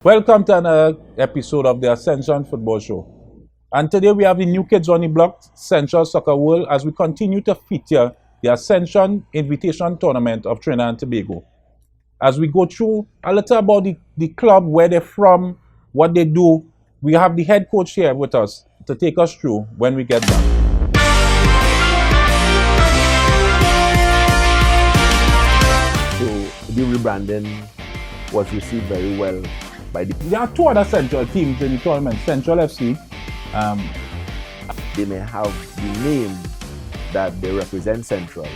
Welcome to another episode of the Ascension Football Show. And today we have the new kids on the block, Central Soccer World, as we continue to feature the Ascension Invitation Tournament of Trinidad and Tobago. As we go through a little about the club, where they're from, what they do, we have the head coach here with us to take us through when we get back. So the rebranding was received very well. There are two other Central teams in the tournament, Central FC. They may have the name that they represent Central,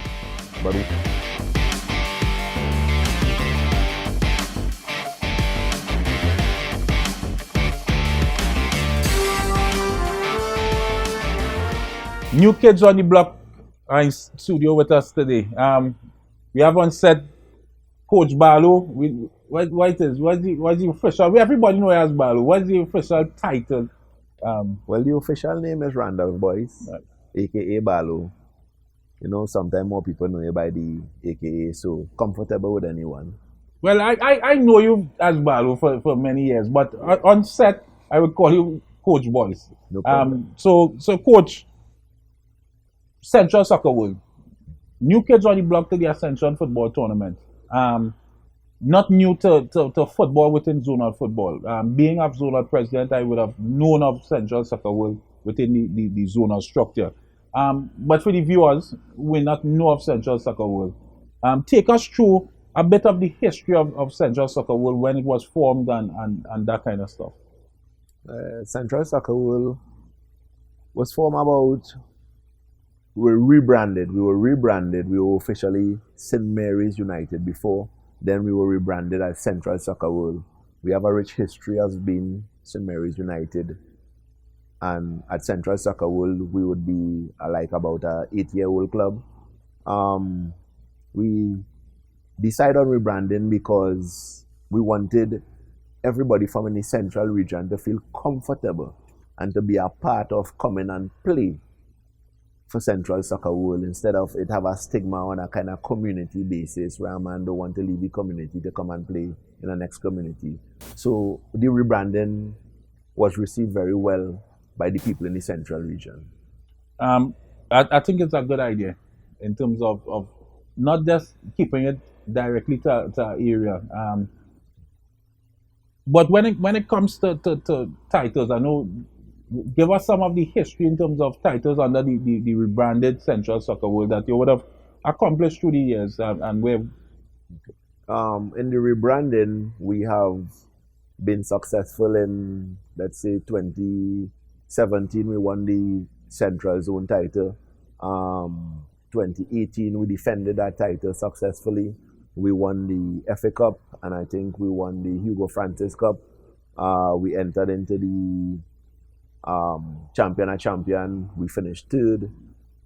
but New kids on the block are in studio with us today. We have on set Coach Barlow. What's the official? Everybody knows as Barlow. What's the official title? Well, the official name is Randolph Boyce, Right. aka Barlow. You know, sometimes more people know you by the aka, so comfortable with anyone. Well, I know you as Barlow for many years, but on set I would call you Coach Boyce. No problem. So Coach, Central Soccer World, new kids on the block to the Ascension Football Tournament. Not new to football within zonal football. Being a zonal president, I would have known of Central Soccer World within the zonal structure. But for the viewers, we not know of Central Soccer World. Take us through a bit of the history of Central Soccer World, when it was formed and that kind of stuff. Central Soccer World was formed about. We were rebranded. We were officially St. Mary's United before. Then we were rebranded as Central Soccer World. We have a rich history as being St. Mary's United. And at Central Soccer World, we would be like about a 8-year-old club. We decided on rebranding because we wanted everybody from in the central region to feel comfortable and to be a part of coming and play for Central Soccer World, instead of it have a stigma on a kind of community basis where a man don't want to leave the community to come and play in the next community. So the rebranding was received very well by the people in the central region. I think it's a good idea in terms of not just keeping it directly to our area. But when it comes to titles, I know, give us some of the history in terms of titles under the rebranded Central Soccer World that you would have accomplished through the years, and where. In the rebranding, we have been successful in, let's say, 2017, we won the Central Zone title. 2018, we defended that title successfully. We won the FA Cup, and I think we won the Hugo Francis Cup. We entered into the champion, we finished third,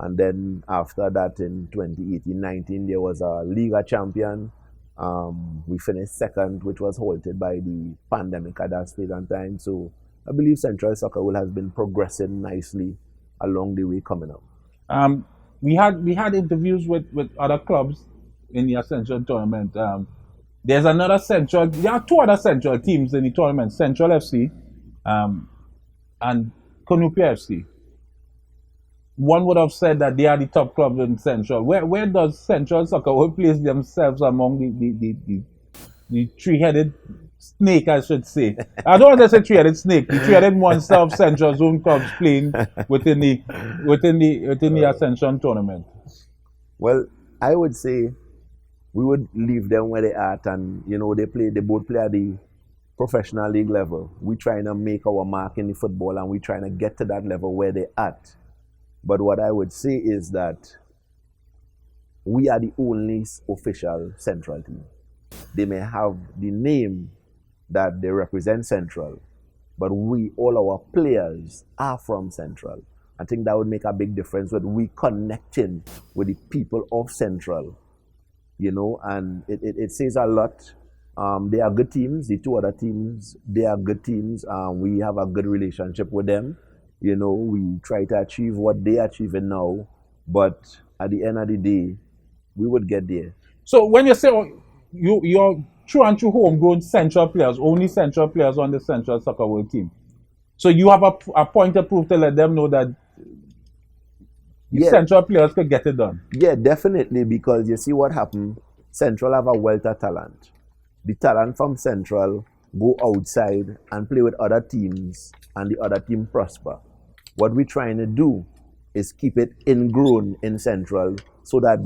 and then after that in 2018-19 there was a Liga champion. We finished second, which was halted by the pandemic at that stage and time. So I believe Central Soccer World has been progressing nicely along the way coming up. We had interviews with other clubs in the Ascension tournament. There are two other Central teams in the tournament, Central FC and Konupia FC. One would have said that they are the top club in Central. Where does Central Soccer World place themselves among the three-headed snake, I should say? I don't want to say three-headed snake. The three-headed monster of Central Zone clubs playing within the Ascension tournament. Well, I would say we would leave them where they are, and they both play at the professional league level. We're trying to make our mark in the football, and we're trying to get to that level where they're at. But what I would say is that we are the only official Central team. They may have the name that they represent Central, but all our players are from Central. I think that would make a big difference when we connecting with the people of Central, and it says a lot. They are good teams. The two other teams, they are good teams. We have a good relationship with them. We try to achieve what they are achieving now, but at the end of the day, we would get there. So when you say you're true and true homegrown Central players, only Central players on the Central Soccer World team. So you have a point of proof to let them know that Central players could get it done. Yeah, definitely, because you see what happened. Central have a wealth of talent. The talent from Central go outside and play with other teams, and the other team prosper. What we're trying to do is keep it ingrown in Central, so that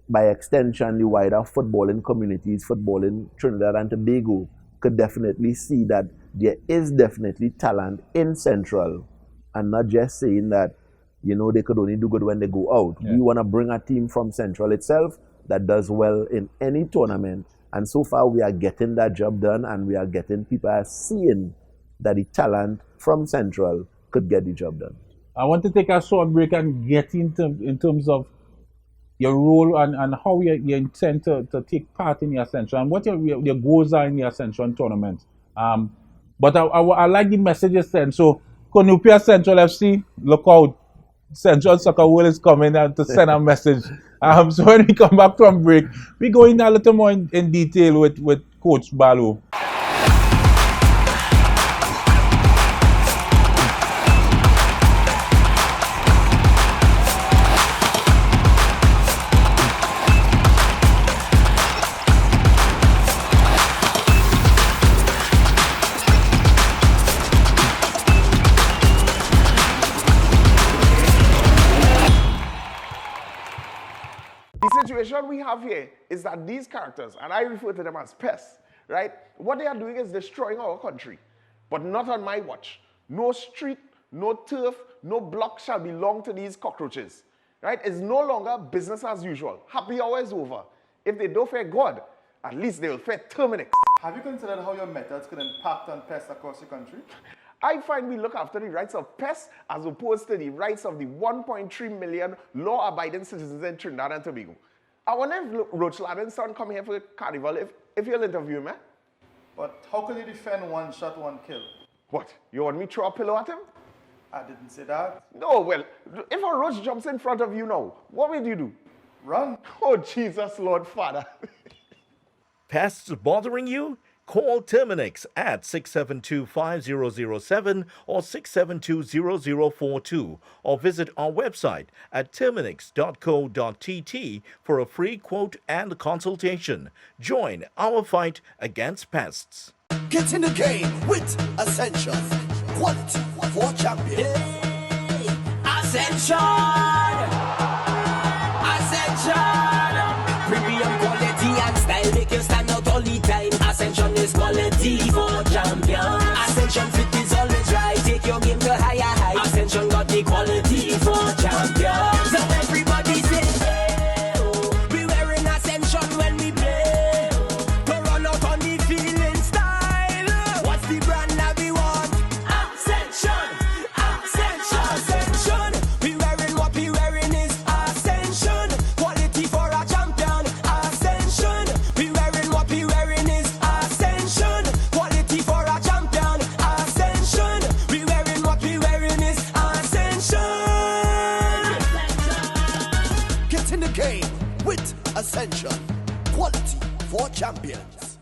by extension, the wider footballing communities, footballing Trinidad and Tobago, could definitely see that there is definitely talent in Central, and not just saying that, you know, they could only do good when they go out. Yeah. We want to bring a team from Central itself that does well in any tournament. And so far, we are getting that job done, and we are getting people are seeing that the talent from Central could get the job done. I want to take a short break and get in terms of your role and how you intend to take part in the Ascension and what your goals are in the Ascension tournament. But I like the messages sent. So, Konupia Central FC, look out. Central Soccer World is coming out to send a message. So when we come back from break, we go in a little more in detail with Coach Balu. Situation we have here is that these characters, and I refer to them as pests, right? What they are doing is destroying our country, but not on my watch. No street, no turf, no block shall belong to these cockroaches, right? It's no longer business as usual. Happy hour is over. If they don't fear God, at least they will fear Terminix. Have you considered how your methods could impact on pests across the country? I find we look after the rights of pests as opposed to the rights of the 1.3 million law-abiding citizens in Trinidad and Tobago. I wonder if Roach Ladden's son come here for Carnival, if you'll interview him, eh? But how can you defend one shot, one kill? What? You want me to throw a pillow at him? I didn't say that. No, well, if a roach jumps in front of you now, what will you do? Run. Oh, Jesus, Lord Father. Pests bothering you? Call Terminix at 672-5007 or 672-0042 or visit our website at terminix.co.tt for a free quote and consultation. Join our fight against pests. Get in the game with Ascension. Quality for champions. Hey, Ascension! Ascension! Premium quality and style make you stand out all the time. Ascension is quality for champions. Ascension fit is always right. Take your game to higher heights. Ascension got the quality for champions. So everybody say, hey, oh, we wearing Ascension when we play. To run out on the field in style. What's the brand that we want? Ascension, Ascension, Ascension. We wearing what we wearing is Ascension. Quality for a champion. Ascension. We wearing what we wearing is Ascension. Quality for a champion. Ascension. We wearing what we wearing is Ascension. Get in the game with Ascension. Quality for champions.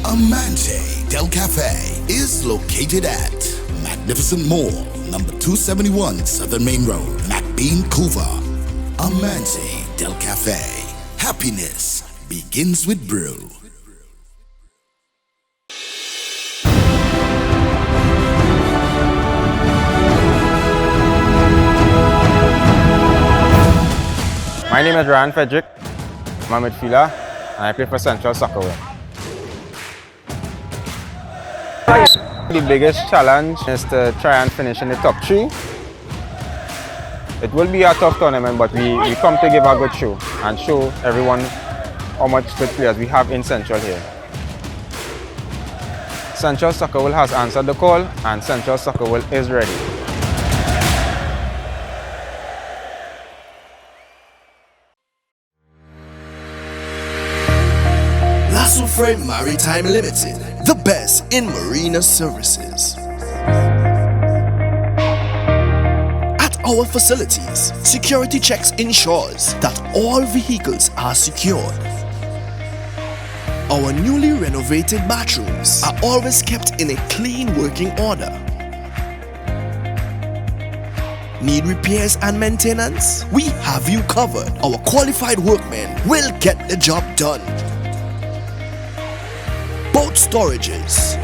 Amante Del Cafe is located at Magnificent Mall, number 271 Southern Main Road, McBean, Couva. Amante Del Cafe. Happiness begins with brew. My name is Ryan Frederick. I'm a midfielder and I play for Central Soccer. The biggest challenge is to try and finish in the top 3. It will be a tough tournament, but we come to give a good show and show everyone how much good players we have in Central here. Central Soccer has answered the call and Central Soccer is ready. S03 Maritime Limited, the best in marina services. At our facilities, security checks ensures that all vehicles are secured. Our newly renovated bathrooms are always kept in a clean working order. Need repairs and maintenance? We have you covered. Our qualified workmen will get the job done. Boat storages,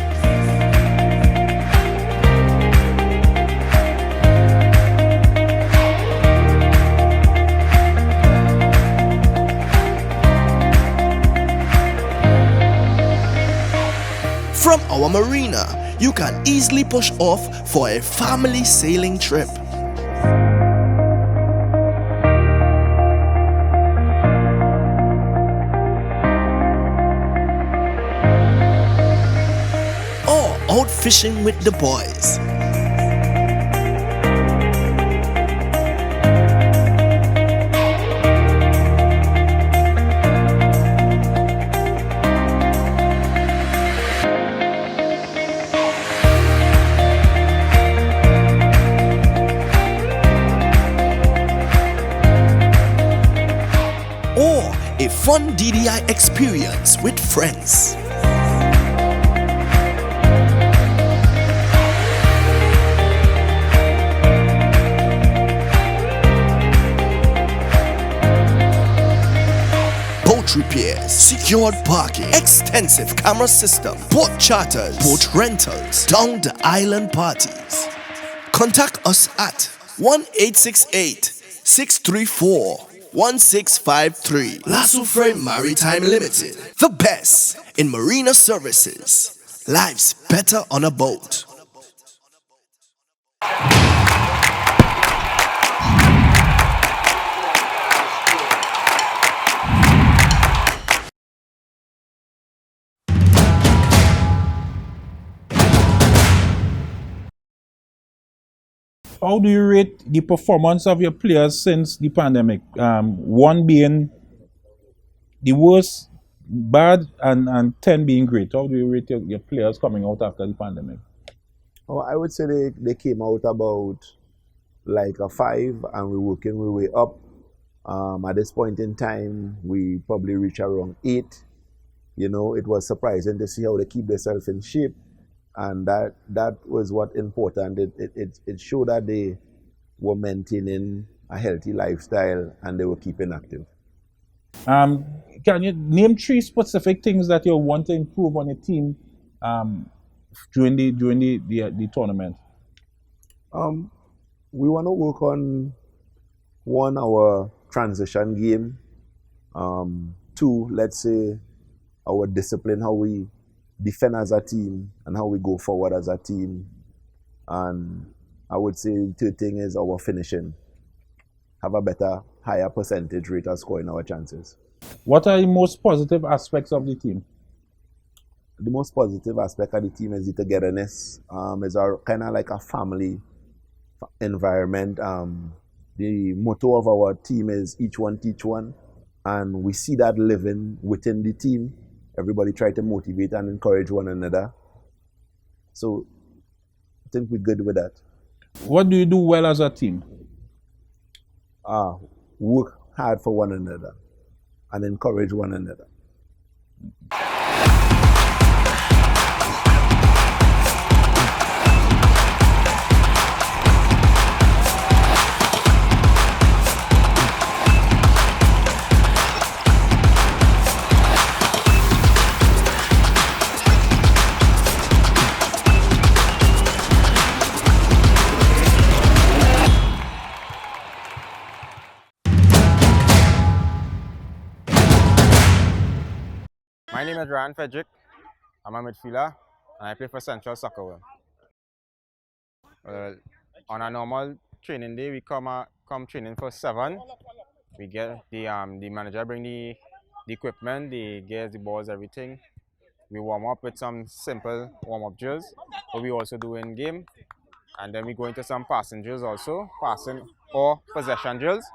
from our marina, you can easily push off for a family sailing trip. Out fishing with the boys. Or a fun DDI experience with friends. Repairs, secured parking, extensive camera system, boat charters, boat rentals, down the island parties. Contact us at 1-868-634-1653. S03 Maritime Limited, the best in marina services. Life's better on a boat. How do you rate the performance of your players since the pandemic? One being the worst, bad, and 10 being great. How do you rate your players coming out after the pandemic? Oh, I would say they came out about like a 5 and we're working our way up. At this point in time, we probably reach around 8. You know, it was surprising to see how they keep themselves in shape. And that was what important. It showed that they were maintaining a healthy lifestyle and they were keeping active. Can you name 3 specific things that you want to improve on your team during the tournament? We want to work on 1, our transition game. 2, let's say our discipline, how we defend as a team and how we go forward as a team. And I would say the 3rd thing is our finishing. Have a better, higher percentage rate of scoring our chances. What are the most positive aspects of the team? The most positive aspect of the team is the togetherness. It's kind of like a family environment. The motto of our team is each one teach one. And we see that living within the team. Everybody try to motivate and encourage one another. So I think we're good with that. What do you do well as a team? Work hard for one another and encourage one another. My name is Ryan Frederick. I'm a midfielder and I play for Central Soccer. On a normal training day, we come training for 7. We get the manager bring the equipment, the gears, the balls, everything. We warm up with some simple warm-up drills, but we also do in game. And then we go into some passing drills also, passing or possession drills.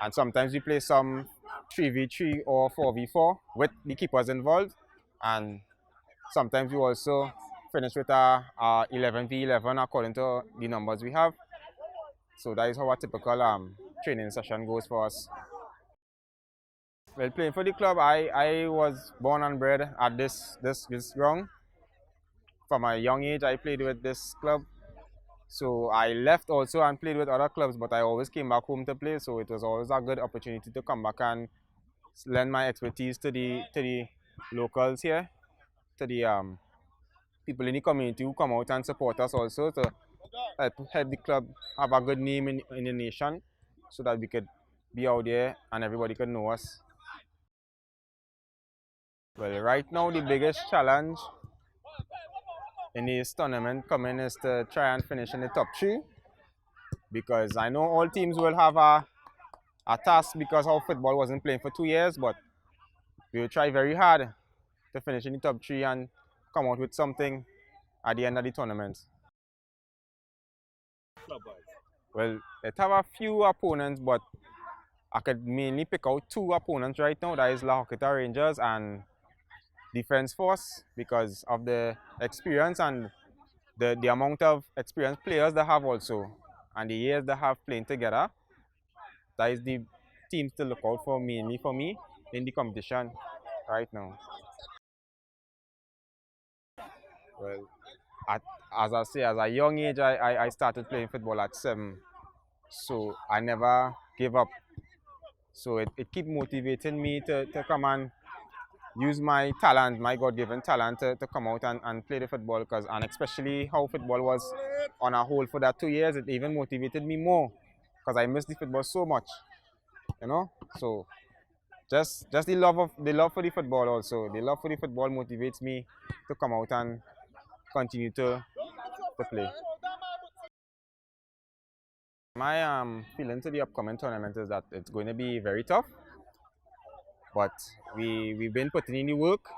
And sometimes we play some 3v3 or 4v4 with the keepers involved. And sometimes we also finish with a 11v11 according to the numbers we have. So that is how a typical training session goes for us. Well, playing for the club, I was born and bred at this ground. From a young age, I played with this club. So I left also and played with other clubs, but I always came back home to play. So it was always a good opportunity to come back and lend my expertise to the locals here, to the people in the community who come out and support us also to help the club have a good name in the nation, so that we could be out there and everybody could know us. Well, right now the biggest challenge in this tournament coming is to try and finish in the top 3, because I know all teams will have a task because our football wasn't playing for 2 years, but we will try very hard to finish in the top 3 and come out with something at the end of the tournament. Well, it have a few opponents, but I could mainly pick out 2 opponents right now. That is La Hoquita Rangers and Defense Force, because of the experience and the amount of experienced players they have also, and the years they have playing together. That is the teams to look out for mainly for me in the competition right now. Well, as I say, as a young age, I started playing football at 7, so I never gave up. So it keeps motivating me to come and use my talent, my God-given talent to come out and play the football, and especially how football was on a hold for that 2 years, it even motivated me more, because I missed the football so much, you know. So just the love for the football also. The love for the football motivates me to come out and continue to play. My feeling to the upcoming tournament is that it's going to be very tough, but we've been putting in the work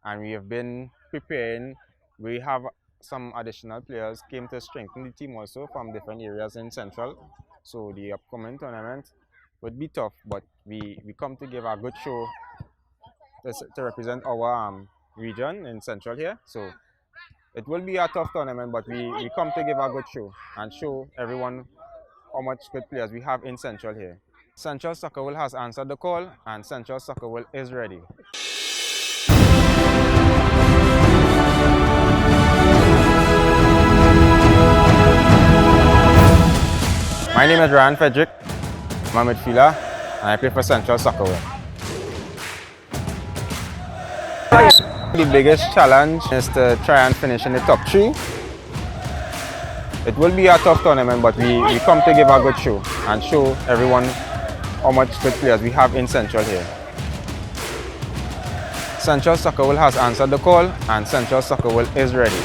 and we have been preparing. We have some additional players came to strengthen the team also from different areas in Central. So the upcoming tournament would be tough, but we come to give a good show to represent our region in Central here. So it will be a tough tournament, but we come to give a good show and show everyone how much good players we have in Central here. Central Soccer has answered the call, and Central Soccer is ready. My name is Ryan Frederick. I'm a midfielder and I play for Central Soccer. The biggest challenge is to try and finish in the top 3. It will be a tough tournament, but we come to give a good show and show everyone how much good players we have in Central here. Central Soccer has answered the call, and Central Soccer is ready.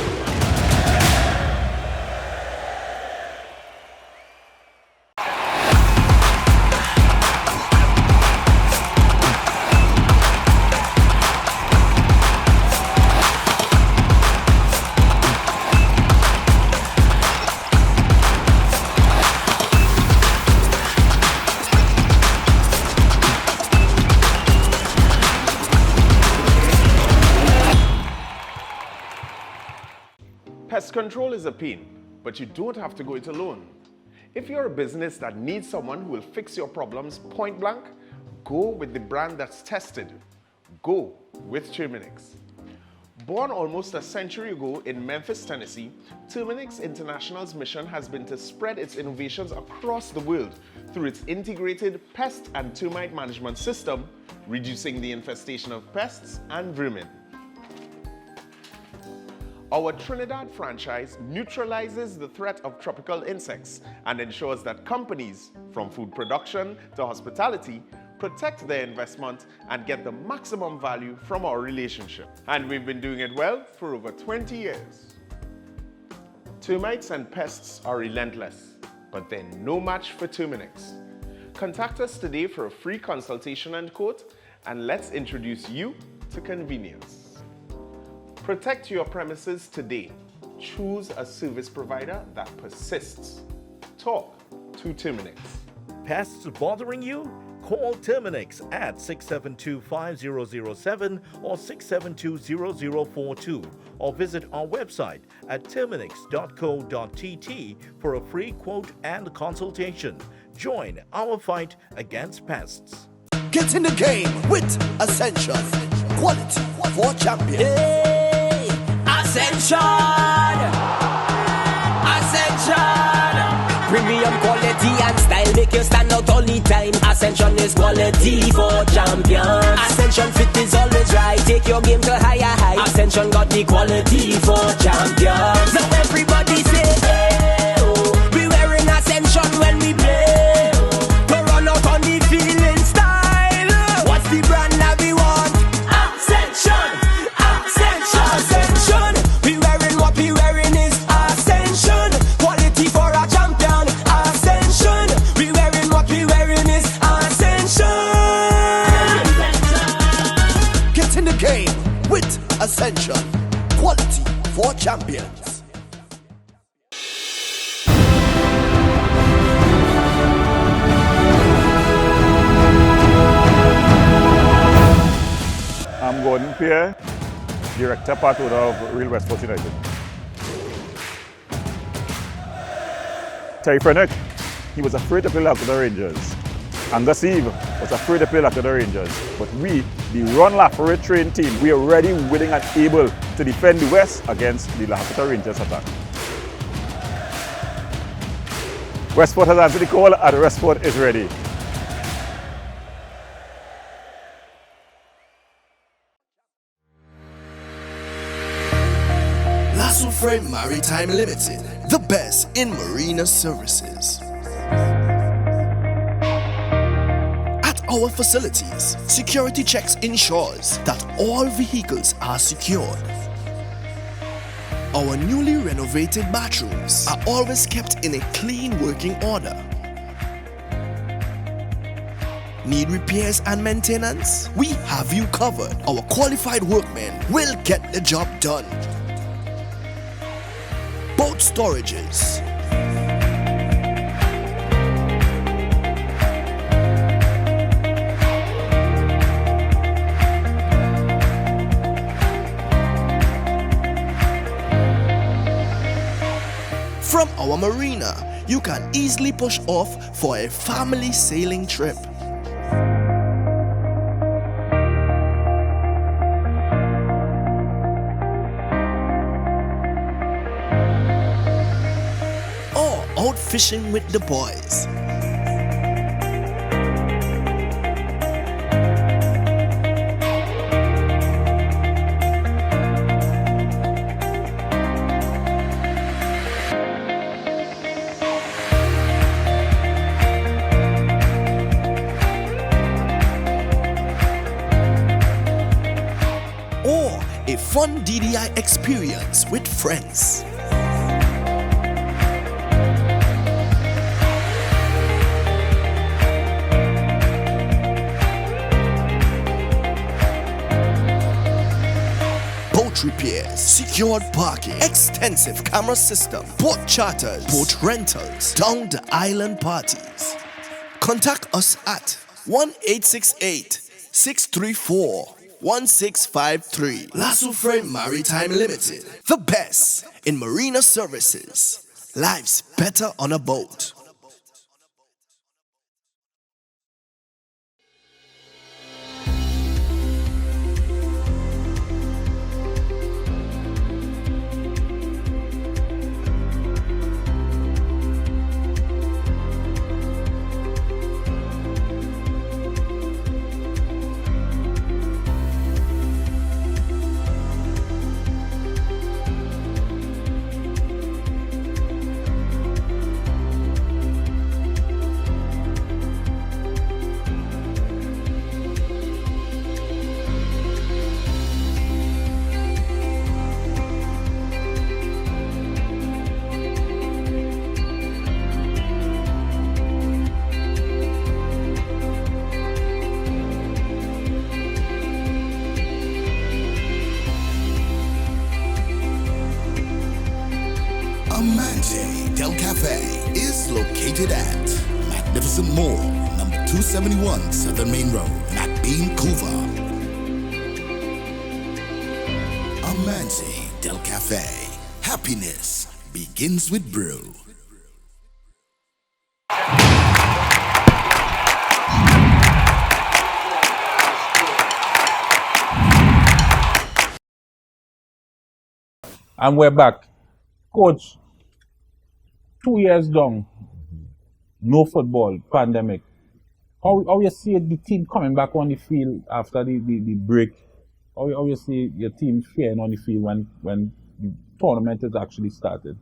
Pest control is a pain, but you don't have to go it alone. If you're a business that needs someone who will fix your problems point blank, go with the brand that's tested. Go with Terminix. Born almost a century ago in Memphis, Tennessee, Terminix International's mission has been to spread its innovations across the world through its integrated pest and termite management system, reducing the infestation of pests and vermin. Our Trinidad franchise neutralizes the threat of tropical insects and ensures that companies, from food production to hospitality, protect their investment, and get the maximum value from our relationship. And we've been doing it well for over 20 years. Termites and pests are relentless, but they're no match for Terminix. Contact us today for a free consultation and quote, and let's introduce you to convenience. Protect your premises today. Choose a service provider that persists. Talk to Terminix. Pests bothering you? Call Terminix at 672-5007 or 672-0042 or visit our website at terminix.co.tt for a free quote and consultation. Join our fight against pests. Get in the game with Ascension. Quality for champions. Hey, Ascension! Ascension! Premium quality and style make you stand out all the time. Ascension is quality for champions. Ascension fit is always right. Take your game to higher heights. Ascension got the quality for champions. Now everybody say, hey, oh, we wearing Ascension when we play. To run out on the field in style. What's the brand that we want? Ascension! Ascension! Ascension! We wearing what we wearing is Ascension. Quality for a champion. Ascension! We wearing what we wearing is Ascension. Get in the game with Ascension. Quality for champions. I'm Gordon Pierre, Director Part Owner of Real Westport United. Terry Frennick, he was afraid to play after the Rangers. Angus Eve was afraid to play after the Rangers. But we, the Ron Lafayette trained team, we are ready, willing and able to defend the West against the Lahafita Rangers attack. Westport has answered the call and Westport is ready. Lasso Frame Maritime Limited, the best in marina services. At our facilities, security checks ensures that all vehicles are secured. Our newly renovated bathrooms are always kept in a clean working order. Need repairs and maintenance? We have you covered. Our qualified workmen will get the job done. Boat storages. From our marina, you can easily push off for a family sailing trip. Or out fishing with the boys. Or a fun DDI experience with friends. Boat repairs, secured parking, extensive camera system, boat charters, boat rentals, down the island parties. Contact us at 1-868-634-1653. Lasso Frame Maritime Limited, the best in marina services. Life's better on a boat. Amante Del Cafe is located at Magnificent Mall, number 271 Southern Main Road, McBean, Couva. Amante Del Cafe. Happiness begins with brew. And we're back. Coach, 2 years down, no football, pandemic. How you see the team coming back on the field after the break? How you see your team faring on the field when the tournament is actually started?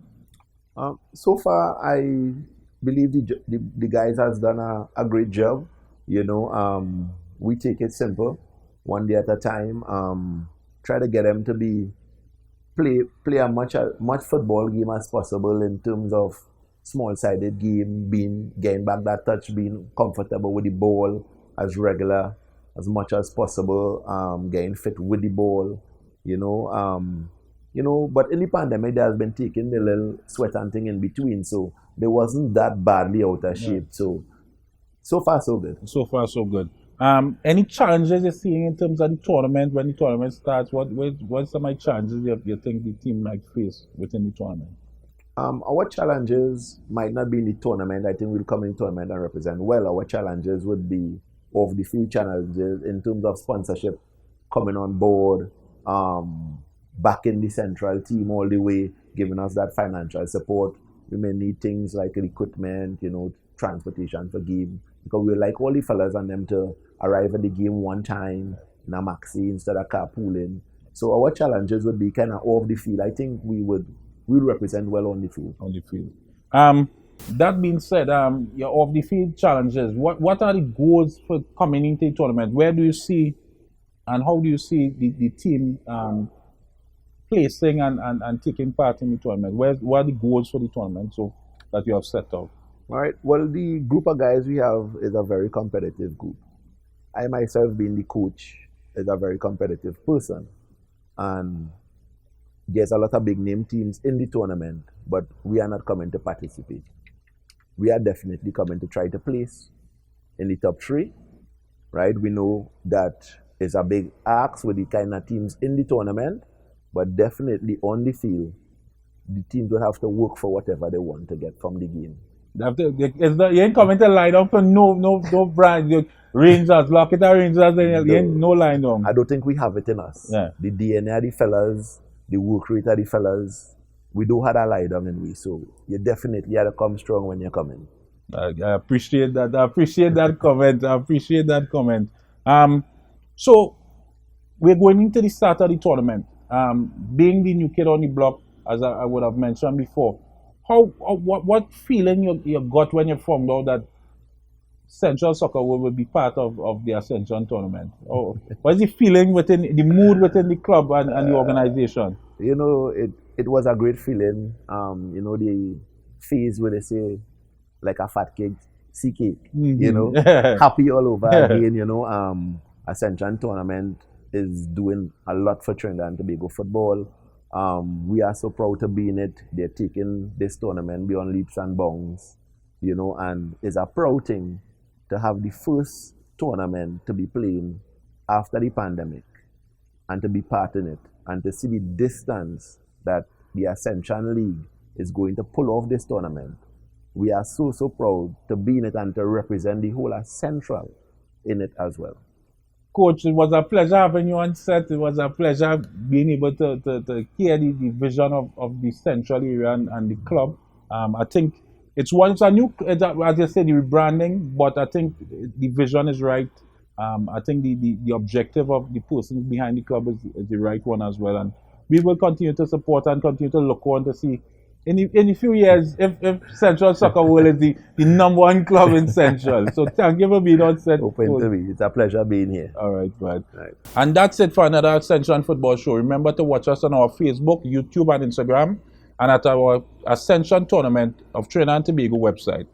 So far, I believe the guys has done a great job. You know, we take it simple, one day at a time. Try to get them to play a much football game as possible in terms of small-sided game, getting back that touch, being comfortable with the ball as regular as much as possible, getting fit with the ball, you know. But in the pandemic, there has been taking the little sweat and thing in between, so they wasn't that badly out of shape. So far so good. So far so good. Any challenges you're seeing in terms of the tournament when the tournament starts? What's some of the challenges you think the team might face within the tournament? Our challenges might not be in the tournament. I think we'll come in the tournament and represent well. Our challenges would be off the field challenges in terms of sponsorship coming on board, back in the central team all the way, giving us that financial support. We may need things like equipment, you know, transportation for game, because we like all the fellas and them to arrive at the game one time in a maxi instead of carpooling. So our challenges would be kind of off the field. I think we'll represent well on the field. On the field. That being said, your off the field challenges. What are the goals for coming into the tournament? Where do you see, and how do you see the team placing and taking part in the tournament? What are the goals for the tournament so that you have set out? All right. Well, the group of guys we have is a very competitive group. I myself, being the coach, is a very competitive person, and there's a lot of big name teams in the tournament, but we are not coming to participate. We are definitely coming to try to place in the top 3, right? We know that it's a big ask with the kind of teams in the tournament, but definitely on the field, the teams will have to work for whatever they want to get from the game. You ain't coming to line up for no brand. Rangers, lock it at Rangers, you ain't no line down. I don't think we have it in us. Yeah. The DNA of the fellas, the work rate of the fellas, we don't have a lie down in we. So you definitely have to come strong when you come in. I appreciate that. I appreciate that comment. So we're going into the start of the tournament. Being the new kid on the block, as I would have mentioned before, what feeling you got when you found out that Central Soccer will be part of the Ascension tournament? What's the feeling the mood within the club and the organization? You know, it was a great feeling. You know, the phase where they say like a fat cake, sea cake, you know, happy all over again, you know. Ascension tournament is doing a lot for Trinidad and Tobago football. We are so proud to be in it. They're taking this tournament beyond leaps and bounds, you know, and it's a proud thing to have the first tournament to be playing after the pandemic and to be part in it and to see the distance that the Ascension League is going to pull off this tournament. We are so proud to be in it and to represent the whole of Central in it as well. Coach, it was a pleasure having you on set. It was a pleasure being able to hear the vision of the Central area and the club. I think it's a new, as you said, the rebranding, but I think the vision is right. I think the objective of the person behind the club is the right one as well. And we will continue to support and continue to look on to see in a few years if Central Soccer World is the number 1 club in Central. So thank you for being on set. Open to me. It's a pleasure being here. All right, right. And that's it for another Ascension Football Show. Remember to watch us on our Facebook, YouTube, and Instagram, and at our Ascension Tournament of Trinidad and Tobago website.